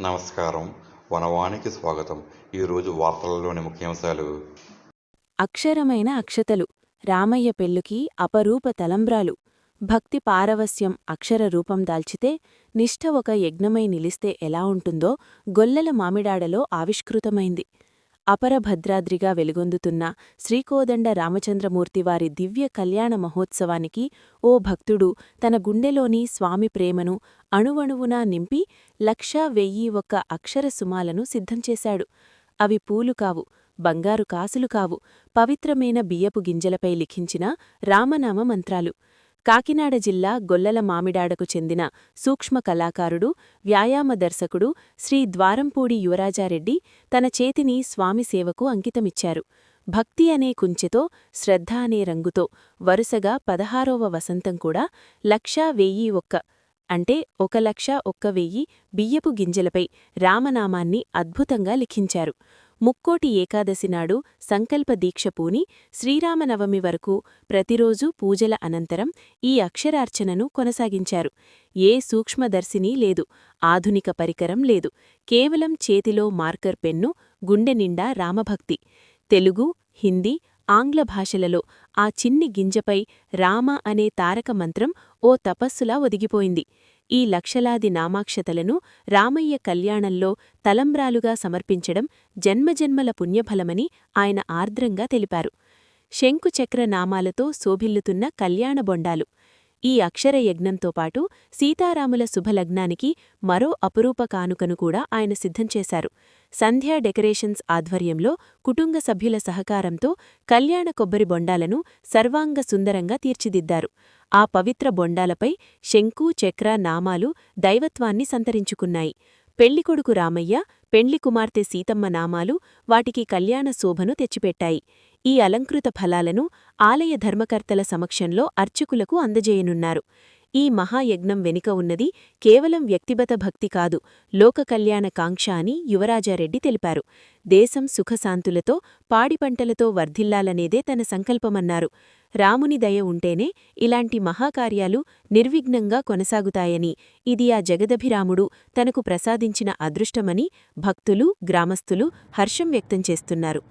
నమస్కారం. వనవానికి స్వాగతం. ఈరోజు వార్తలలోని ముఖ్యాంశాలు. అక్షరమైన అక్షతలు రామయ్య పెళ్ళుకి అపరూప తలంబ్రాలు. భక్తి పారవస్యం అక్షర రూపం దాల్చితే నిష్ఠ ఒక యజ్ఞమై నిలిస్తే ఎలా ఉంటుందో గొల్లల మామిడాడలో ఆవిష్కృతమైంది. అపర భద్రాద్రిగా వెలుగొందుతున్న శ్రీకోదండ రామచంద్రమూర్తివారి దివ్య కళ్యాణ మహోత్సవానికి ఓ భక్తుడు తన గుండెలోని స్వామి ప్రేమను అణువణువునా నింపి 1,1001 అక్షర సుమాలను సిద్ధంచేశాడు. అవి పూలు కావు, బంగారు కాసులు కావు, పవిత్రమైన బియ్యపు గింజలపై లిఖించిన రామనామ మంత్రాలు. కాకినాడ జిల్లా గొల్లల మామిడాడకు చెందిన సూక్ష్మ కళాకారుడు, వ్యాయామ దర్శకుడు శ్రీ ద్వారంపూడి యువరాజారెడ్డి తన చేతిని స్వామి సేవకు అంకితమిచ్చారు. భక్తి అనే కుంచెతో, శ్రద్ధ అనే రంగుతో వరుసగా 16వ వసంతం కూడా 1,1001 అంటే 1,01,000 బియ్యపు గింజలపై రామనామాన్ని అద్భుతంగా లిఖించారు. ముక్కోటి ఏకాదశి నాడు సంకల్ప దీక్ష పూని శ్రీరామనవమి వరకు ప్రతిరోజూ పూజల అనంతరం ఈ అక్షరార్చనను కొనసాగించారు. ఏ సూక్ష్మదర్శినీ లేదు, ఆధునిక పరికరం లేదు, కేవలం చేతిలో మార్కర్ పెన్ను, గుండె నిండా రామభక్తి. తెలుగు, హిందీ, ఆంగ్ల భాషలలో ఆ చిన్ని గింజపై రామ అనే తారక మంత్రం ఓ తపస్సులా ఒదిగిపోయింది. ఈ లక్షలాది నామాక్షతలను రామయ్య కళ్యాణంలో తలంబ్రాలుగా సమర్పించడం జన్మజన్మల పుణ్యఫలమని ఆయన ఆర్ద్రంగా తెలిపారు. శంకుచక్ర నామాలతో శోభిల్లుతున్న కళ్యాణ బొండాలు. ఈ అక్షర యజ్ఞంతో పాటు సీతారాముల శుభలగ్నానికి మరో అపురూప కానుకను కూడా ఆయన సిద్ధంచేశారు. సంధ్యా డెకరేషన్స్ ఆధ్వర్యంలో కుటుంబ సభ్యుల సహకారంతో కళ్యాణ కొబ్బరి బొండాలను సర్వాంగ సుందరంగా తీర్చిదిద్దారు. ఆ పవిత్ర బొండాలపై శంకు, చక్ర నామాలు దైవత్వాన్ని సంతరించుకున్నాయి. పెళ్లికొడుకు రామయ్య, పెండ్లి కుమార్తె సీతమ్మ నామాలు వాటికి కళ్యాణ శోభను తెచ్చిపెట్టాయి. ఈ అలంకృత ఫలాలను ఆలయ ధర్మకర్తల సమక్షంలో అర్చకులకు అందజేయనున్నారు. ఈ మహాయజ్ఞం వెనుక ఉన్నది కేవలం వ్యక్తిగత భక్తి కాదు, లోక కళ్యాణ కాంక్ష అని యువరాజారెడ్డి తెలిపారు. దేశం సుఖశాంతులతో, పాడిపంటలతో వర్ధిల్లాలనేదే తన సంకల్పమన్నారు. రాముని దయ ఉంటేనే ఇలాంటి మహాకార్యాలు నిర్విఘ్నంగా కొనసాగుతాయని, ఇది ఆ జగదభిరాముడు తనకు ప్రసాదించిన అదృష్టమని భక్తులు, గ్రామస్తులు హర్షం వ్యక్తం చేస్తున్నారు.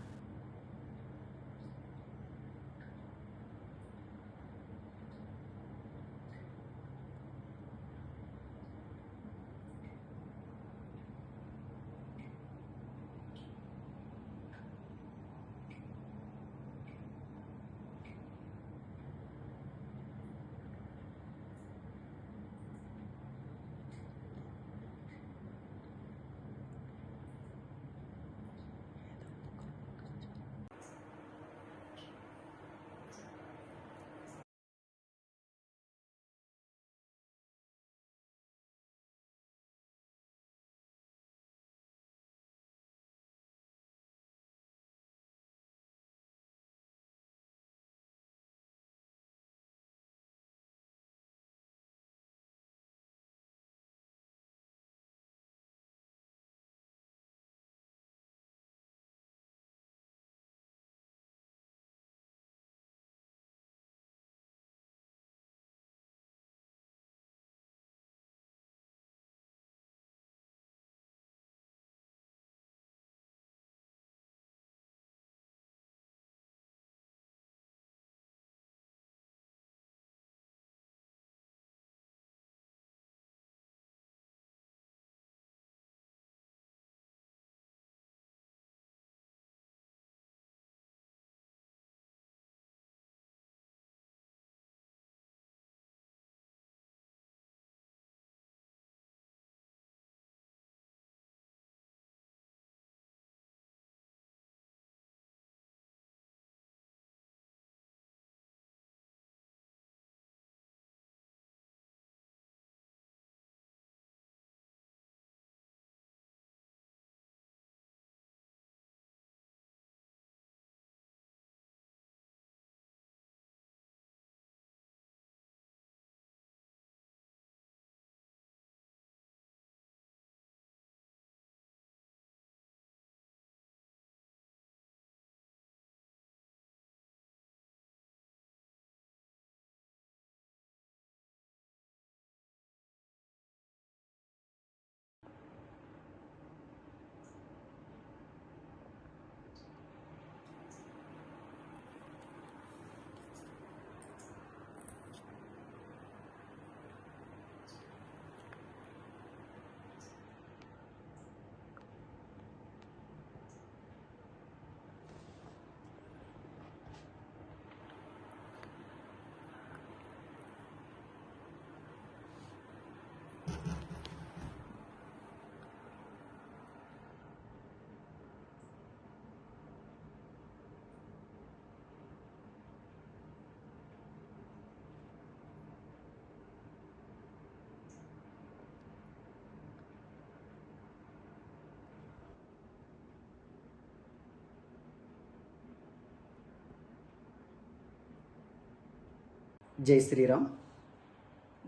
జై శ్రీరామ్.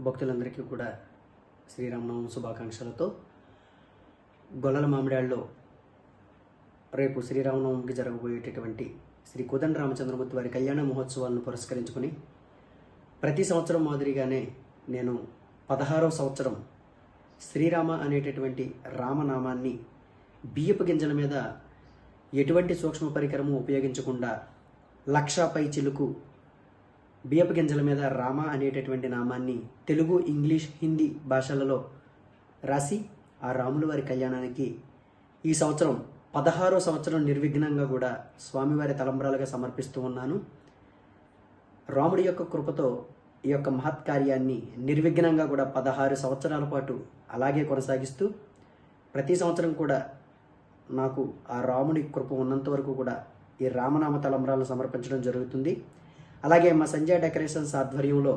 భక్తులందరికీ కూడా శ్రీరామనవమి శుభాకాంక్షలతో గొల్లల మామిడాళ్ళలో రేపు శ్రీరామనవమికి జరగబోయేటటువంటి శ్రీ కోదండ రామచంద్రమూర్తి వారి కళ్యాణ మహోత్సవాలను పురస్కరించుకుని ప్రతి సంవత్సరం మాదిరిగానే నేను 16వ సంవత్సరం శ్రీరామ అనేటటువంటి రామనామాన్ని బియ్యపు గింజల మీద ఎటువంటి సూక్ష్మ పరికరము ఉపయోగించకుండా 1,00,000 పై చిలుకు బియ్యపు గింజల మీద రామ అనేటటువంటి నామాన్ని తెలుగు, ఇంగ్లీష్, హిందీ భాషలలో రాసి ఆ రాముల వారి కళ్యాణానికి ఈ సంవత్సరం 16వ సంవత్సరం నిర్విఘ్నంగా కూడా స్వామివారి తలంబ్రాలుగా సమర్పిస్తూ ఉన్నాను. రాముడి యొక్క కృపతో ఈ యొక్క మహత్ కార్యాన్ని నిర్విఘ్నంగా కూడా 16 సంవత్సరాల పాటు అలాగే కొనసాగిస్తూ ప్రతి సంవత్సరం కూడా నాకు ఆ రాముడి కృప ఉన్నంత వరకు కూడా ఈ రామనామ తలంబ్రాలను సమర్పించడం జరుగుతుంది. అలాగే మా సంజయ్ డెకరేషన్స్ ఆధ్వర్యంలో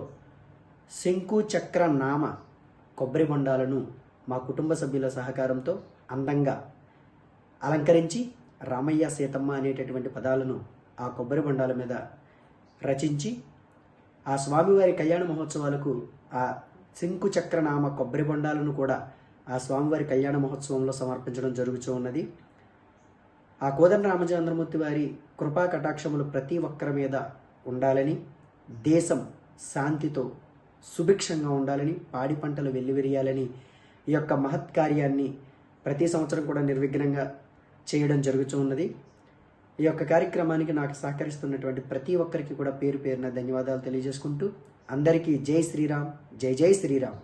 శంకు చక్ర నామ కొబ్బరి బొండాలను మా కుటుంబ సభ్యుల సహకారంతో అందంగా అలంకరించి రామయ్య సీతమ్మ అనేటటువంటి పదాలను ఆ కొబ్బరి బొండాల మీద రచించి ఆ స్వామివారి కళ్యాణ మహోత్సవాలకు ఆ శంకు చక్ర నామ కొబ్బరి బొండాలను కూడా ఆ స్వామివారి కళ్యాణ మహోత్సవంలో సమర్పించడం జరుగుతూ ఉన్నది. ఆ కోదండ రామచంద్రమూర్తి వారి కృపా కటాక్షములు ప్రతి ఒక్కరి మీద ఉండాలని, దేశం శాంతితో సుభిక్షంగా ఉండాలని, పాడి పంటలు వెల్లివిరియాలని ఈ యొక్క మహత్ కార్యాన్ని ప్రతి సంవత్సరం కూడా నిర్విఘ్నంగా చేయడం జరుగుతూ ఉన్నది. ఈ యొక్క కార్యక్రమానికి నాకు సహకరిస్తున్నటువంటి ప్రతి ఒక్కరికి కూడా పేరు పేరున ధన్యవాదాలు తెలియజేసుకుంటూ అందరికీ జై శ్రీరామ్, జై జై శ్రీరామ్.